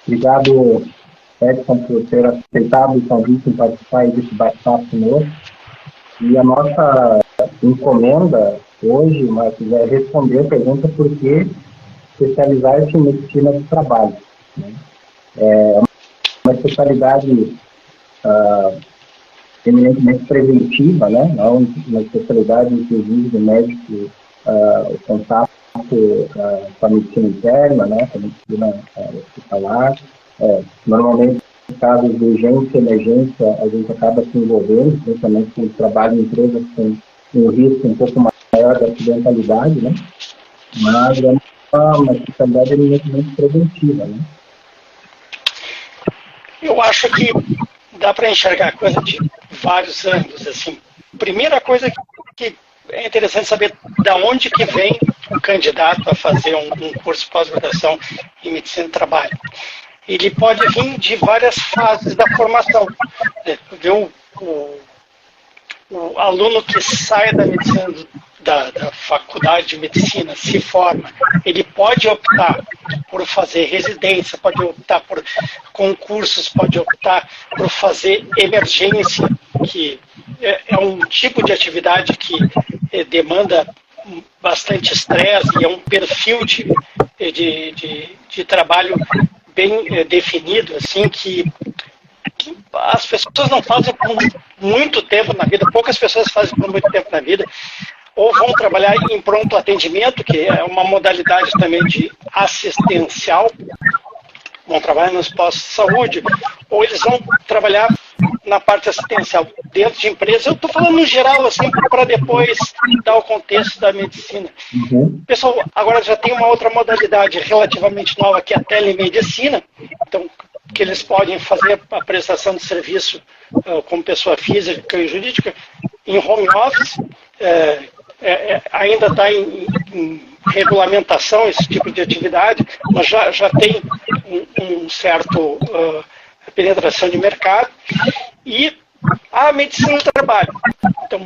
Obrigado, Edson, por ter aceitado o convite em participar desse bate-papo conosco. E a nossa encomenda hoje, Marcos, é responder a pergunta por que especializar-se em medicina do trabalho. Né? É uma especialidade eminentemente preventiva, né? Não uma especialidade, inclusive, do médico, o contato com a medicina interna, né? Com a medicina hospitalar. Normalmente, em casos de urgência e emergência, a gente acaba se envolvendo, principalmente com o trabalho em empresas com um risco um pouco maior de acidentalidade, né? Mas é uma especialidade eminentemente preventiva, né? Eu acho que dá para enxergar a coisa de vários ângulos, assim. Primeira coisa que é interessante saber da onde que vem o candidato a fazer um curso pós-graduação em medicina do trabalho. Ele pode vir de várias fases da formação. O aluno que sai da medicina da faculdade de medicina, se forma, ele pode optar por fazer residência, pode optar por concursos, pode optar por fazer emergência, que é um tipo de atividade que demanda bastante estresse e é um perfil de trabalho bem definido, assim, que as pessoas não fazem por muito tempo na vida, poucas pessoas fazem por muito tempo na vida, ou vão trabalhar em pronto atendimento, que é uma modalidade também de assistencial, vão trabalhar nos postos de saúde, ou eles vão trabalhar na parte assistencial dentro de empresa. Eu estou falando no geral, assim, para depois dar o contexto da medicina. Pessoal, agora já tem uma outra modalidade relativamente nova, que é a telemedicina, então, que eles podem fazer a prestação de serviço como pessoa física e jurídica em home office. Ainda está em regulamentação esse tipo de atividade, mas já tem um certo penetração de mercado. E a medicina do trabalho. Então,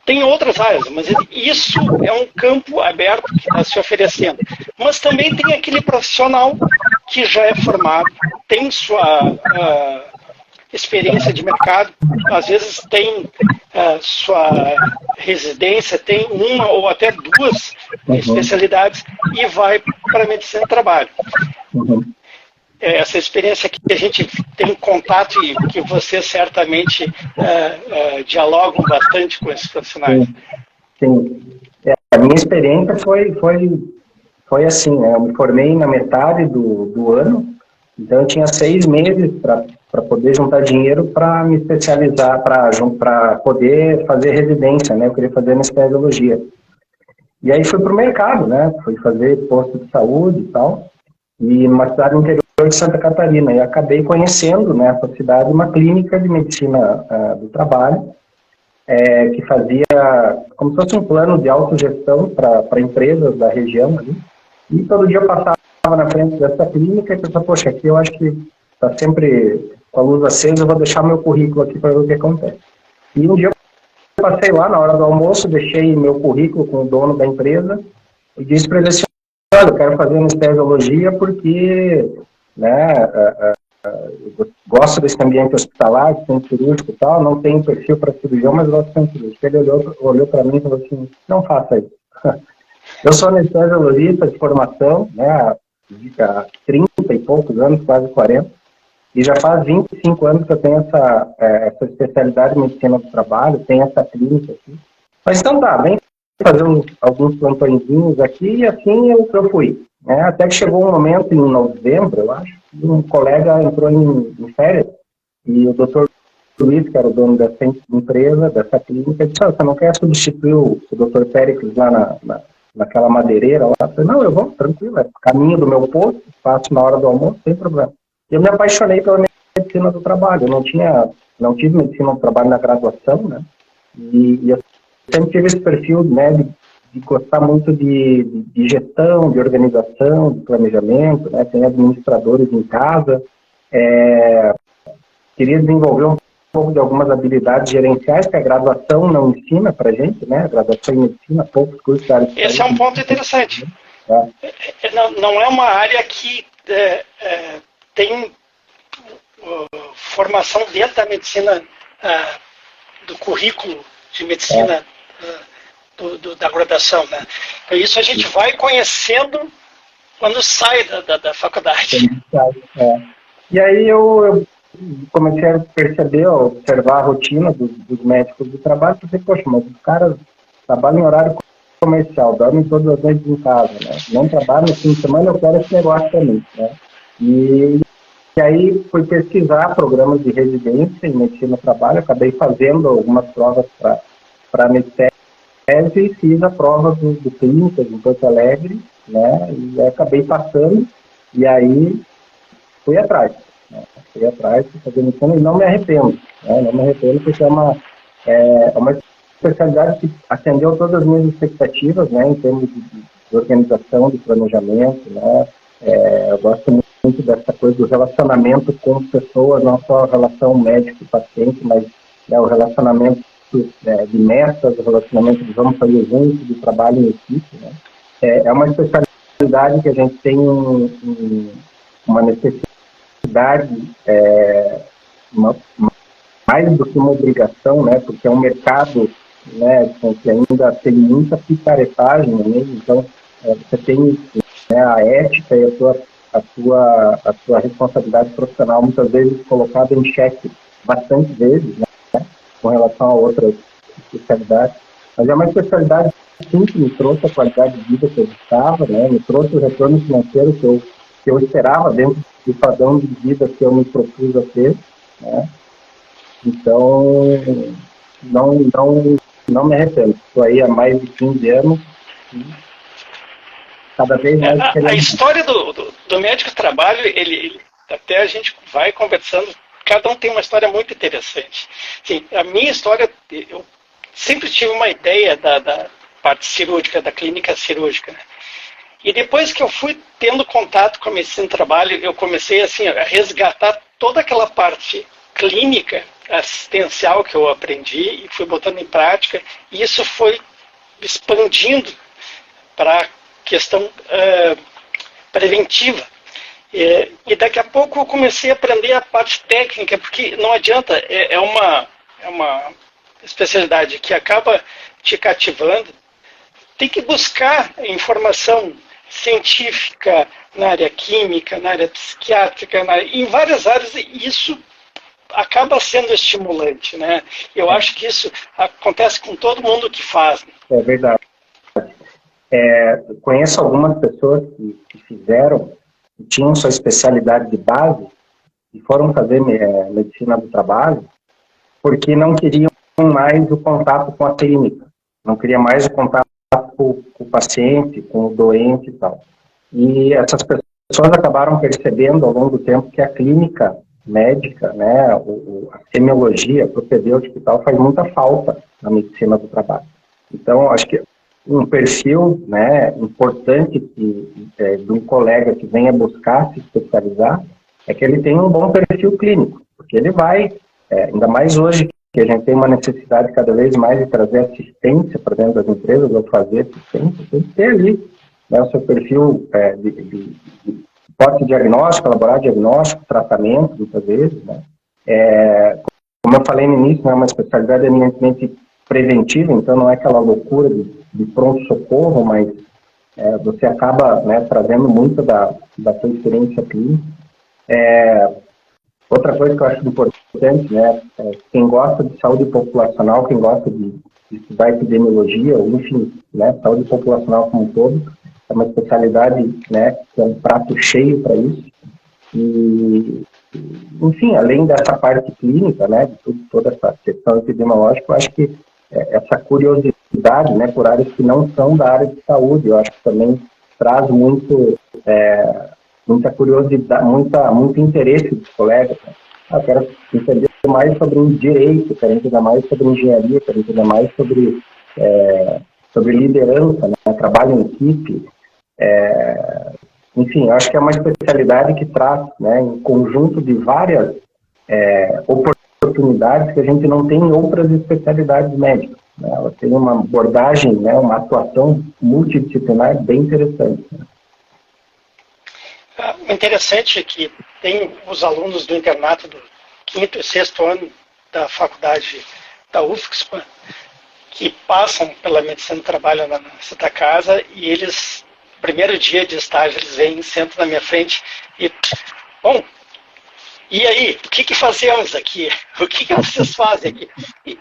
tem outras áreas, mas isso é um campo aberto que está se oferecendo. Mas também tem aquele profissional que já é formado, tem sua experiência de mercado, às vezes tem sua residência, tem uma ou até duas especialidades e vai para a medicina do trabalho. Essa experiência que a gente tem contato e que vocês certamente dialogam bastante com esses profissionais. Sim. A minha experiência foi assim, né? Eu me formei na metade do ano, então eu tinha 6 meses para poder juntar dinheiro para me especializar, para poder fazer residência, né? Eu queria fazer anestesiologia. E aí fui para o mercado, né? Fui fazer posto de saúde e tal, e numa cidade no interior de Santa Catarina, e acabei conhecendo nessa cidade uma clínica de medicina do trabalho, que fazia como se fosse um plano de autogestão para empresas da região ali. E todo dia eu passava na frente dessa clínica e pensava, poxa, aqui eu acho que está sempre com a luz acesa, eu vou deixar meu currículo aqui para ver o que acontece. E um dia eu passei lá na hora do almoço, deixei meu currículo com o dono da empresa e disse para ele assim, olha, eu quero fazer anestesiologia porque, né, eu gosto desse ambiente hospitalar, de centro cirúrgico e tal, não tenho perfil para cirurgião, mas gosto de centro cirúrgico. Ele olhou para mim e falou assim, não faça isso. Eu sou anestesiologista de formação, né, há 30 e poucos anos, quase 40, e já faz 25 anos que eu tenho essa especialidade em medicina do trabalho, tenho essa clínica aqui. Mas então tá, vem fazer alguns plantõezinhos aqui, e assim eu fui. Né, até que chegou um momento, em novembro, eu acho, que um colega entrou em férias, e o doutor Luiz, que era o dono dessa empresa, dessa clínica, disse, você não quer substituir o doutor Péricles lá naquela madeireira lá? Eu falei, não, eu vou, tranquilo, é caminho do meu posto, faço na hora do almoço, sem problema. Eu me apaixonei pela medicina do trabalho, eu não tive medicina do trabalho na graduação, né, e eu sempre tive esse perfil, né, de gostar muito de gestão, de organização, de planejamento, né, tem administradores em casa, queria desenvolver um pouco de algumas habilidades gerenciais que a graduação não ensina para a gente, né? A graduação em medicina, poucos cursos da área de Esse é um ponto interessante. Não é uma área que tem formação dentro da medicina, do currículo de medicina da graduação, né? Então, isso a gente vai conhecendo quando sai da faculdade. E aí eu comecei a perceber, observar a rotina dos médicos do trabalho, porque, poxa, mas os caras trabalham em horário comercial, dormem todas as noites em casa, né? Não trabalham no fim de semana, eu quero esse negócio também, né? E aí fui pesquisar programas de residência em medicina do trabalho, acabei fazendo algumas provas para medicina e fiz a prova do Clínicas em Porto Alegre, né? E acabei passando, e aí fui atrás, né? Fui fazer medicina e não me arrependo, né? Não me arrependo porque é uma especialidade que atendeu todas as minhas expectativas, né? Em termos de organização, de planejamento, né? Eu gosto muito dessa coisa do relacionamento com pessoas, não só a relação médico-paciente, mas o relacionamento de metas, o relacionamento de vamos fazer juntos, de trabalho em equipe, né? É uma especialidade que a gente tem uma necessidade, mais do que uma obrigação, né? Porque é um mercado, né, que ainda tem muita picaretagem, né? Então você tem, né, a ética e a sua responsabilidade profissional muitas vezes colocada em xeque bastante vezes, né, com relação a outras especialidades. Mas é uma especialidade, sim, que me trouxe a qualidade de vida que eu buscava, né, me trouxe o retorno financeiro que eu esperava dentro do padrão de vida que eu me propus a ter, né. Então, não me arrependo. Estou aí há mais de 15 anos, cada vez mais A história do médico de trabalho, ele até a gente vai conversando, cada um tem uma história muito interessante. Sim, a minha história, eu sempre tive uma ideia da parte cirúrgica, da clínica cirúrgica, né? E depois que eu fui tendo contato com a medicina do trabalho, eu comecei assim, a resgatar toda aquela parte clínica, assistencial que eu aprendi e fui botando em prática, e isso foi expandindo para questão preventiva. E daqui a pouco eu comecei a aprender a parte técnica, porque não adianta, é uma especialidade que acaba te cativando. Tem que buscar informação científica na área química, na área psiquiátrica, em várias áreas, e isso acaba sendo estimulante, né? Eu acho que isso acontece com todo mundo que faz. É verdade. Conheço algumas pessoas que fizeram, que tinham sua especialidade de base e foram fazer medicina do trabalho porque não queriam mais o contato com a clínica, não queriam mais o contato com o paciente, com o doente e tal. E essas pessoas acabaram percebendo ao longo do tempo que a clínica médica, né, a semiologia, a propedêutica e tal, faz muita falta na medicina do trabalho. Então, acho que um perfil, né, importante de um colega que venha buscar se especializar é que ele tenha um bom perfil clínico, porque ele vai, ainda mais hoje que a gente tem uma necessidade cada vez mais de trazer assistência para dentro das empresas, ou fazer assistência, tem que ter ali, né, o seu perfil de suporte diagnóstico, elaborar diagnóstico, tratamento, muitas vezes, né. Como eu falei no início, é uma especialidade eminentemente preventiva, então não é aquela loucura de pronto-socorro, mas você acaba, né, trazendo muito da sua experiência clínica. Outra coisa que eu acho importante, né, quem gosta de saúde populacional, quem gosta de estudar epidemiologia, ou enfim, né, saúde populacional como um todo, é uma especialidade, né, que é um prato cheio para isso. E, enfim, além dessa parte clínica, né, de toda essa questão epidemiológica, eu acho que essa curiosidade, né, por áreas que não são da área de saúde, eu acho que também traz muita curiosidade, muito interesse dos colegas. Né? Eu quero entender mais sobre o direito, quero entender mais sobre engenharia, quero entender mais sobre liderança, né, trabalho em equipe. Enfim, eu acho que é uma especialidade que traz, né, um conjunto de várias oportunidades que a gente não tem em outras especialidades médicas. Né? Ela tem uma abordagem, né, uma atuação multidisciplinar bem interessante. Né? O interessante é que tem os alunos do internato do 5º e 6º ano da faculdade da UFSPA que passam pela medicina do trabalho na Santa Casa e eles, primeiro dia de estágio, eles vêm, sentam na minha frente e, bom, e aí, o que fazemos aqui? O que vocês fazem aqui?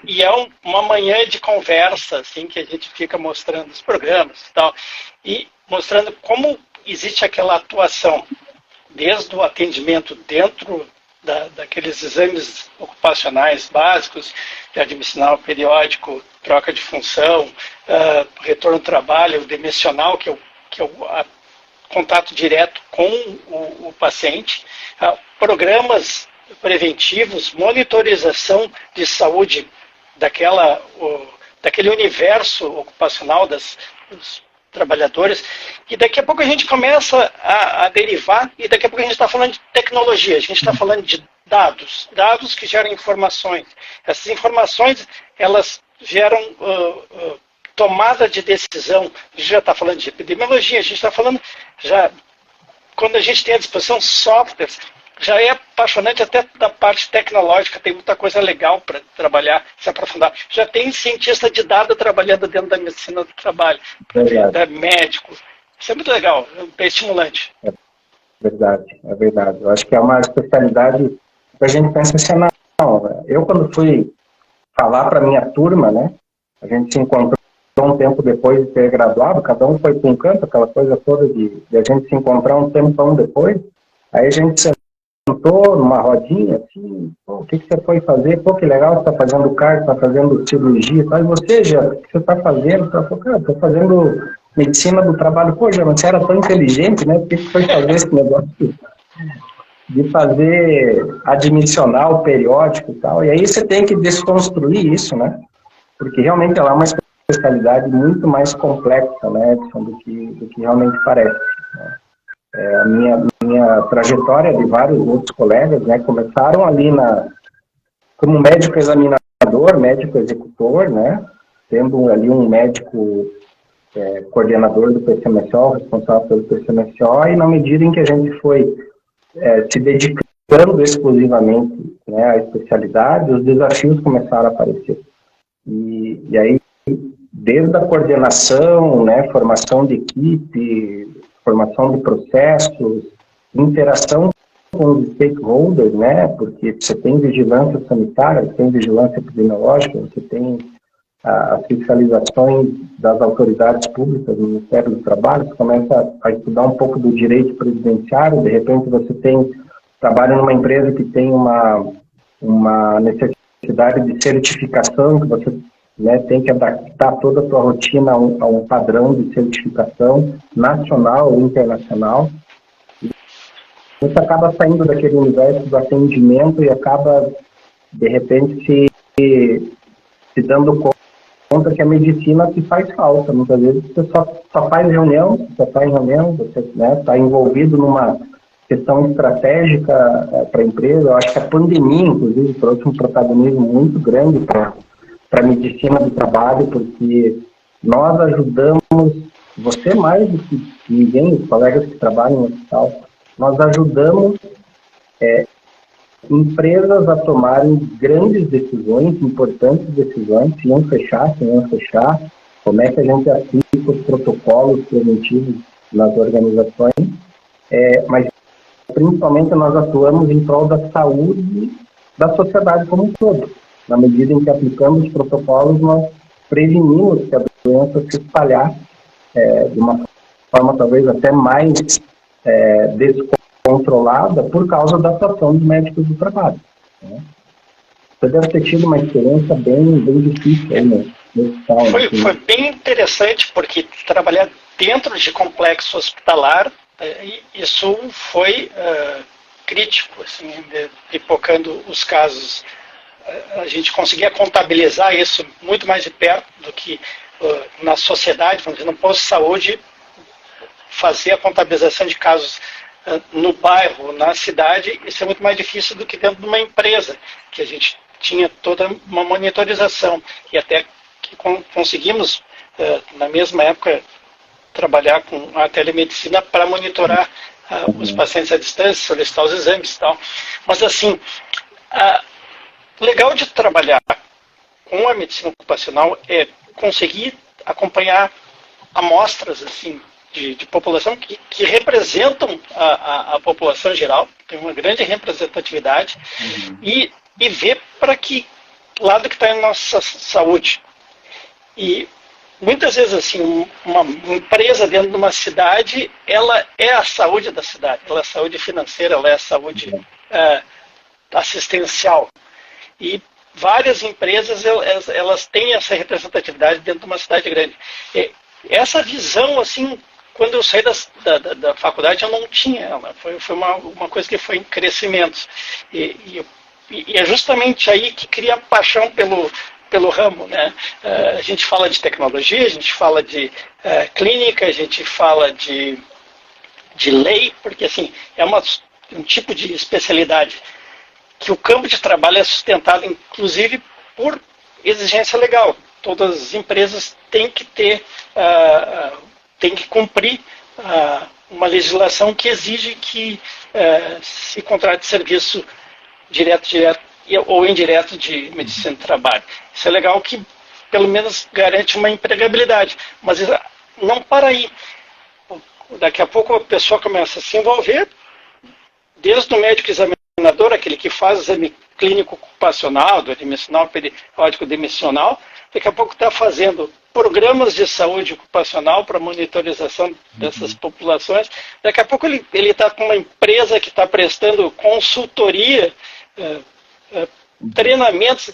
E é uma manhã de conversa, assim, que a gente fica mostrando os programas e tal, e mostrando como existe aquela atuação, desde o atendimento dentro daqueles exames ocupacionais básicos, de admissional periódico, troca de função, retorno ao trabalho, demissional, que é o contato direto com o paciente, programas preventivos, monitorização de saúde daquele universo ocupacional dos trabalhadores, e daqui a pouco a gente começa a derivar, e daqui a pouco a gente está falando de tecnologia, a gente está falando de dados que geram informações. Essas informações, elas geram tomada de decisão. A gente já está falando de epidemiologia, a gente está falando já, quando a gente tem à disposição softwares, já é apaixonante até da parte tecnológica, tem muita coisa legal para trabalhar, se aprofundar. Já tem cientista de dados trabalhando dentro da medicina do trabalho, médico. Isso é muito legal, é estimulante. É verdade. Eu acho que é uma especialidade que a gente pensa assim, não. Eu, quando fui falar para a minha turma, né, a gente se encontrou um tempo depois de ter graduado, cada um foi para um canto, aquela coisa toda de a gente se encontrar um tempão depois, aí a gente sentou numa rodinha, assim, o que você foi fazer? Pô, que legal, você está fazendo cardio, está fazendo cirurgia, e você, já, o que você está fazendo? Você falou, cara, estou fazendo medicina do trabalho. Pô, já, mas você era tão inteligente, né? Por que você foi fazer esse negócio de fazer admissional, periódico e tal? E aí você tem que desconstruir isso, né? Porque realmente ela é uma especialidade muito mais complexa, né, Edson, do que realmente parece, né? A minha trajetória de vários outros colegas, né, começaram ali como médico examinador, médico executor, né, tendo ali um médico coordenador do PCMSO, responsável pelo PCMSO, e na medida em que a gente foi se dedicando exclusivamente, né, à especialidade, os desafios começaram a aparecer. E aí, desde a coordenação, né, formação de equipe, formação de processos, interação com os stakeholders, né, porque você tem vigilância sanitária, você tem vigilância epidemiológica, você tem as fiscalizações das autoridades públicas, do Ministério do Trabalho, você começa a estudar um pouco do direito previdenciário, de repente você trabalha numa empresa que tem uma necessidade de certificação, que você, né, tem que adaptar toda a sua rotina a um padrão de certificação nacional ou internacional. Você acaba saindo daquele universo do atendimento e acaba, de repente, se dando conta que a medicina te faz falta. Muitas vezes você só faz reunião, você está envolvido numa questão estratégica para a empresa. Eu acho que a pandemia, inclusive, trouxe um protagonismo muito grande para a medicina do trabalho, porque nós ajudamos, você mais do que ninguém, os colegas que trabalham no hospital, nós ajudamos empresas a tomarem grandes decisões, importantes decisões, se iam fechar, se não iam fechar, como é que a gente aplica os protocolos preventivos nas organizações, mas principalmente nós atuamos em prol da saúde da sociedade como um todo. Na medida em que aplicamos os protocolos, nós prevenimos que a doença se espalhar de uma forma talvez até mais descontrolada por causa da atuação dos médicos do trabalho, né? Você deve ter tido uma experiência bem difícil aí no hospital. Foi bem interessante, porque trabalhar dentro de complexo hospitalar, isso foi crítico, assim, pipocando os casos. A gente conseguia contabilizar isso muito mais de perto do que na sociedade, vamos dizer, no posto de saúde, fazer a contabilização de casos no bairro, na cidade, isso é muito mais difícil do que dentro de uma empresa, que a gente tinha toda uma monitorização, e até que conseguimos, na mesma época, trabalhar com a telemedicina para monitorar os pacientes à distância, solicitar os exames e tal. Mas, assim, legal de trabalhar com a medicina ocupacional é conseguir acompanhar amostras, assim, de população que representam a população geral, tem uma grande representatividade, e ver para que lado que está a nossa saúde. E muitas vezes, assim, uma empresa dentro de uma cidade, ela é a saúde da cidade, ela é a saúde financeira, ela é a saúde assistencial. E várias empresas, elas têm essa representatividade dentro de uma cidade grande. E essa visão, assim, quando eu saí da faculdade, eu não tinha ela. Foi uma coisa que foi em crescimento. E é justamente aí que cria paixão pelo ramo, né? A gente fala de tecnologia, a gente fala de clínica, a gente fala de lei, porque, assim, é um tipo de especialidade que o campo de trabalho é sustentado, inclusive, por exigência legal. Todas as empresas têm que cumprir uma legislação que exige que se contrate serviço direto ou indireto de medicina do trabalho. Isso é legal, que pelo menos garante uma empregabilidade, mas não para aí. Daqui a pouco a pessoa começa a se envolver, desde o médico examinador, aquele que faz o exame clínico ocupacional, do admissional, periódico demissional, daqui a pouco está fazendo programas de saúde ocupacional para monitorização dessas populações. Daqui a pouco ele está com uma empresa que está prestando consultoria, treinamentos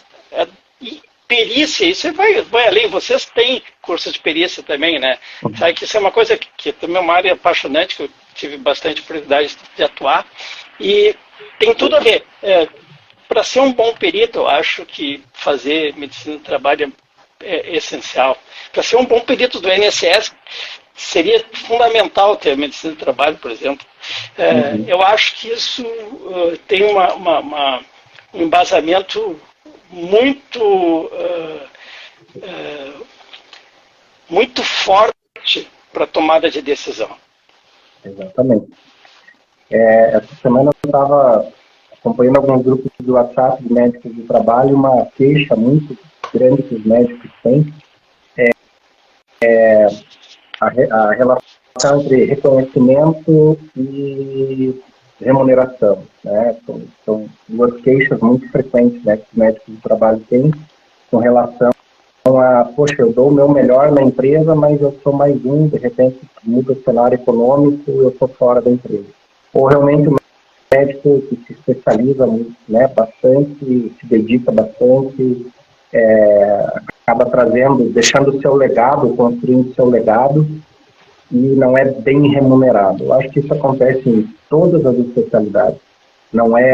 e perícia. Isso vai além. Vocês têm curso de perícia também, né? Sabe que isso é uma coisa que também é uma área apaixonante, que eu tive bastante oportunidade de atuar. E tem tudo a ver. Para ser um bom perito, eu acho que fazer medicina do trabalho é essencial. Para ser um bom perito do INSS, seria fundamental ter a medicina do trabalho, por exemplo. Eu acho que isso tem um embasamento muito forte para a tomada de decisão. Exatamente. Essa semana eu estava acompanhando alguns grupos do WhatsApp de médicos do trabalho, uma queixa muito grande que os médicos têm a relação entre reconhecimento e remuneração, né? São duas queixas muito frequentes, né, que os médicos do trabalho têm com relação a, poxa, eu dou o meu melhor na empresa, mas eu sou mais um, de repente muda o cenário econômico, eu estou fora da empresa. Ou realmente o médico que se especializa muito, né, bastante, se dedica bastante, acaba deixando o seu legado, construindo o seu legado, e não é bem remunerado. Eu acho que isso acontece em todas as especialidades. Não é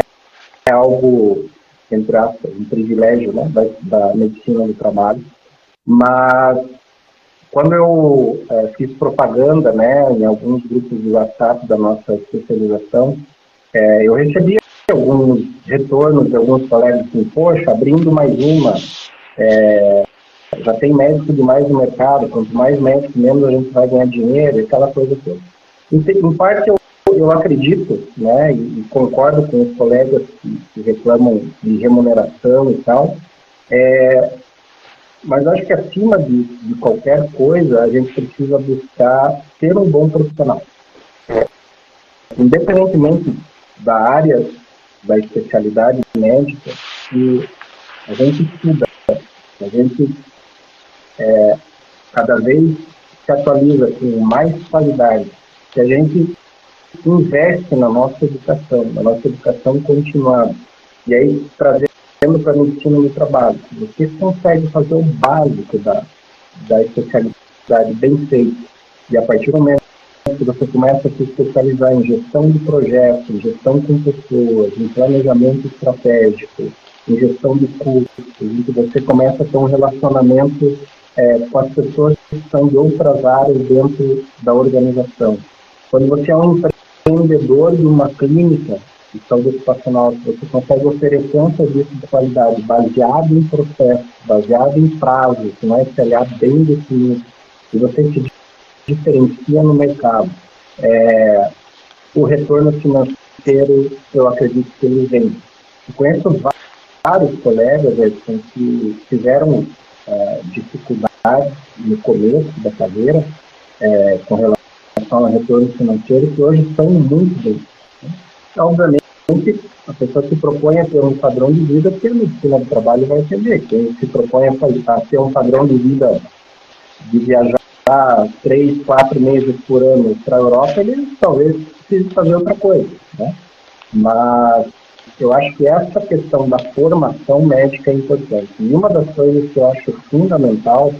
algo, entre aspas, um privilégio, né, da medicina do trabalho. Mas quando eu fiz propaganda, né, em alguns grupos de WhatsApp da nossa especialização, eu recebi alguns retornos de alguns colegas assim, poxa, abrindo mais uma, já tem médico demais no mercado, quanto mais médico, menos a gente vai ganhar dinheiro, aquela coisa toda. Em parte eu acredito, né, e concordo com os colegas que reclamam de remuneração e tal, mas acho que acima de qualquer coisa, a gente precisa buscar ser um bom profissional. Independentemente da área, da especialidade médica, que a gente estuda, a gente cada vez se atualiza com mais qualidade, que a gente investe na nossa educação continuada. E aí, trazendo para a medicina do trabalho, você consegue fazer o básico da especialidade bem feito. E a partir do momento que você começa a se especializar em gestão de projetos, em gestão com pessoas, em planejamento estratégico, em gestão de custos, em que você começa a ter um relacionamento com as pessoas que estão de outras áreas dentro da organização. Quando você é um empreendedor de uma clínica de saúde ocupacional, você consegue oferecer um serviço de qualidade baseado em processo, baseado em prazo, com um SLA bem definido, e você se diferencia no mercado. O retorno financeiro, eu acredito que ele vem. Eu conheço vários colegas que tiveram dificuldades no começo da carreira com relação ao retorno financeiro, que hoje estão muito bem. Obviamente, a pessoa se propõe a ter um padrão de vida, porque a medicina do trabalho vai entender. Quem se propõe a ter um padrão de vida de viajar 3, 4 meses por ano para a Europa, ele talvez precise fazer outra coisa, né? Mas eu acho que essa questão da formação médica é importante. E uma das coisas que eu acho fundamental,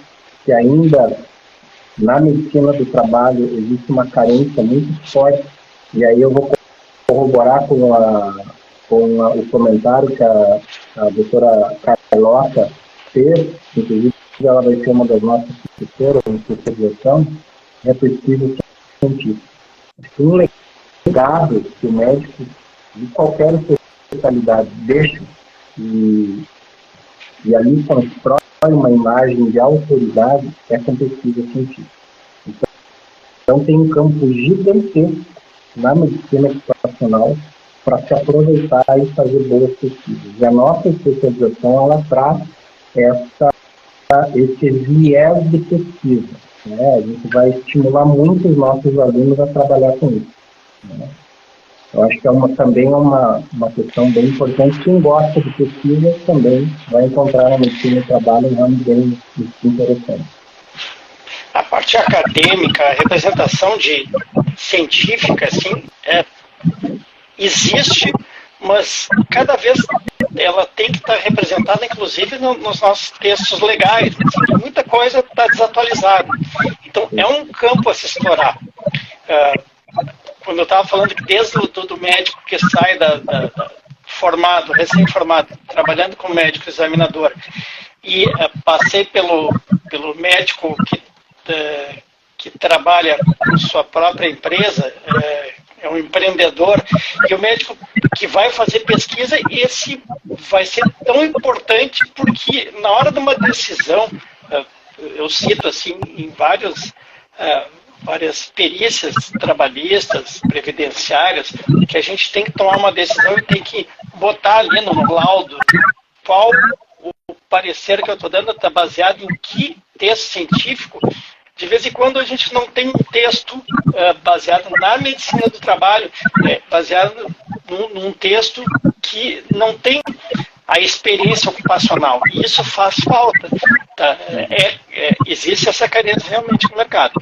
que ainda na medicina do trabalho existe uma carência muito forte, e aí eu vou corroborar com o comentário que a doutora Carlota fez, inclusive ela vai ser uma das nossas professoras em especialização, é pesquisa científica. Um legado que o médico de qualquer especialidade deixa e ali constrói uma imagem de autoridade com pesquisa científica. Então tem um campo gigantesco na medicina ocupacional para se aproveitar e fazer boas pesquisas. E a nossa especialização, ela traz esse viés de pesquisa, né? A gente vai estimular muito os nossos alunos a trabalhar com isso, né? Eu acho que também é uma questão bem importante. Quem gosta de pesquisa também vai encontrar na medicina do trabalho um ramo bem interessante. A parte acadêmica, a representação científica, assim, existe, mas cada vez ela tem que estar representada, inclusive, nos nossos textos legais. Assim, muita coisa está desatualizada. Então, é um campo a se explorar. Quando eu estava falando que desde do médico que sai formado, recém-formado, trabalhando como médico examinador, e passei pelo médico que trabalha com sua própria empresa, é um empreendedor, e o médico que vai fazer pesquisa, esse vai ser tão importante porque na hora de uma decisão, eu cito assim em várias perícias trabalhistas, previdenciárias, que a gente tem que tomar uma decisão e tem que botar ali no laudo qual o parecer que eu estou dando está baseado em que texto científico. De vez em quando a gente não tem um texto baseado na medicina do trabalho, baseado num texto que não tem a experiência ocupacional. E isso faz falta. Tá? Existe essa carência realmente no mercado.